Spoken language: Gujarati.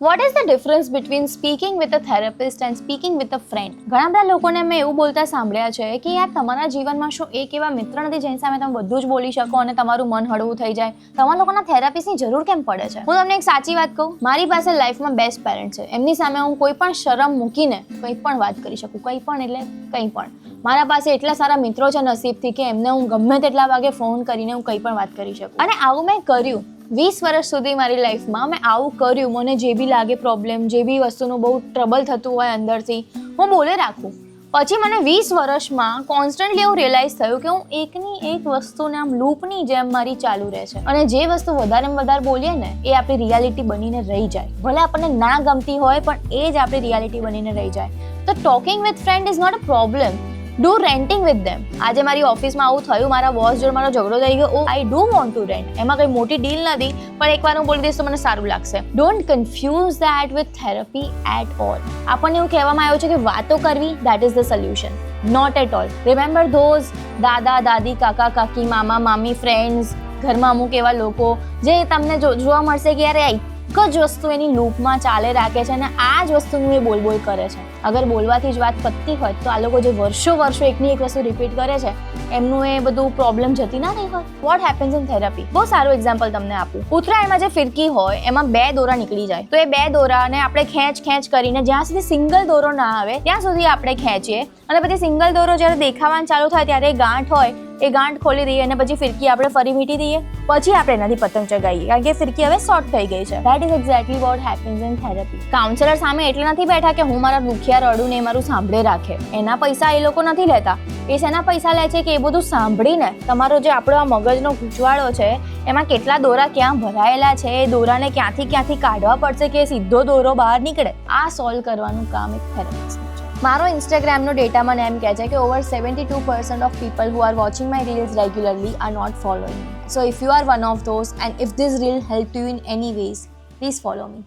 What is the difference between speaking with a therapist and speaking with a friend? ઘણા બધા લોકોને મેં એવું બોલતા સાંભળ્યા છે કે યાર તમારા જીવનમાં શું એક એવા મિત્ર નથી જેની સામે તમે બધું જ બોલી શકો અને તમારું મન હળવું થઈ જાય? તમારા લોકોના થેરાપિસ્ટની જરૂર કેમ પડે છે? હું તમને એક સાચી વાત કહું, મારી પાસે લાઈફમાં બેસ્ટ પેરેન્ટ છે. એમની સામે હું કોઈ પણ શરમ મૂકીને કંઈ પણ વાત કરી શકું. કંઈ પણ એટલે કંઈ પણ. મારા પાસે એટલા સારા મિત્રો છે નસીબથી કે એમને હું ગમે તેટલા વાગે ફોન કરીને હું કંઈ પણ વાત કરી શકું. અને આવું મેં કર્યું 20 વર્ષ સુધી મારી લાઈફમાં મેં આવું કર્યું. મને જે બી લાગે પ્રોબ્લેમ, જે બી વસ્તુનું બહુ ટ્રબલ થતું હોય અંદરથી, હું બોલે રાખું. પછી મને 20 વર્ષમાં કોન્સ્ટન્ટલી એવું રિયલાઇઝ થયું કે હું એકની એક વસ્તુને આમ લૂપની જેમ મારી ચાલુ રહે છે. અને જે વસ્તુ વધારેમાં વધારે બોલીએ ને એ આપણી રિયાલિટી બનીને રહી જાય. ભલે આપણને ના ગમતી હોય પણ એ જ આપણી રિયાલિટી બનીને રહી જાય. તો talking with friend is not a problem. Do ranting with them. આજે મારી ઓફિસમાં આવું થયું, મારા બોસ જોડે મારો ઝઘડો થઈ ગયો. I do want to rent. એમાં કંઈ મોટી ડીલ નથી, પણ એકવાર હું બોલી દઈશ તો મને સારું લાગશે. Don't confuse that with therapy at all. આપણને એવું કહેવામાં આવ્યું છે કે વાતો કરવી that is the solution. Not at all. Remember those દાદા દાદી, કાકા કાકી, મામા મામી, ફ્રેન્ડ્સ, ઘરમાં અમુક એવા લોકો જે તમને જોવા મળશે કે યાર એક જ વસ્તુ એની લૂપમાં ચાલે રાખે છે અને આ જ વસ્તુનું એ બોલ કરે છે. અગર બોલવાથી જ વાત પતતી હોય તો આ લોકો જે વર્ષો એકની એક વસ્તુ રિપીટ કરે છે એમનું એ બધું પ્રોબ્લેમ જતી ના રહી હોય. What happens in therapy? બહુ સારું એક્ઝામ્પલ તમને આપું. ઉત્તરાયણમાં જે ફિરકી હોય એમાં 2 દોરા નીકળી જાય તો એ 2 દોરાને આપણે ખેંચ કરીને જ્યાં સુધી સિંગલ દોરો ના આવે ત્યાં સુધી આપણે ખેંચીએ અને પછી સિંગલ દોરો જ્યારે દેખાવાનું ચાલુ થાય ત્યારે ગાંઠ હોય એ ગાંઠ ખોલી દઈએ અને પછી ફિરકી આપણે ફરી વીંટી દઈએ. પછી આપણે એનાથી પતંગ ચગાવીએ કારણ કે ફિરકી હવે શોર્ટ થઈ ગઈ છે. That is exactly what happens in therapy. Counsellor સામે એટલે નથી બેઠા કે હું મારા દુખિયા રડું ને મારું સાંભળે રાખે. એના પૈસા એ લોકો નથી લેતા. એ શેના પૈસા લે છે કે એ બધું સાંભળીને તમારો જે આપણો આ મગજનો ગૂંચવાડો છે એમાં કેટલા દોરા ક્યાં ભરાયેલા છે, એ દોરાને ક્યાંથી કાઢવા પડશે કે સીધો દોરો બહાર નીકળે, આ સોલ્વ કરવાનું કામ એક થેરપિસ્ટનું છે. મારો ઇન્સ્ટાગ્રામનો ડેટા મને એમ કહે છે કે over 72% of people who are watching my reels regularly are not following. So if you are one of those and if this reel help you in any ways, please follow me.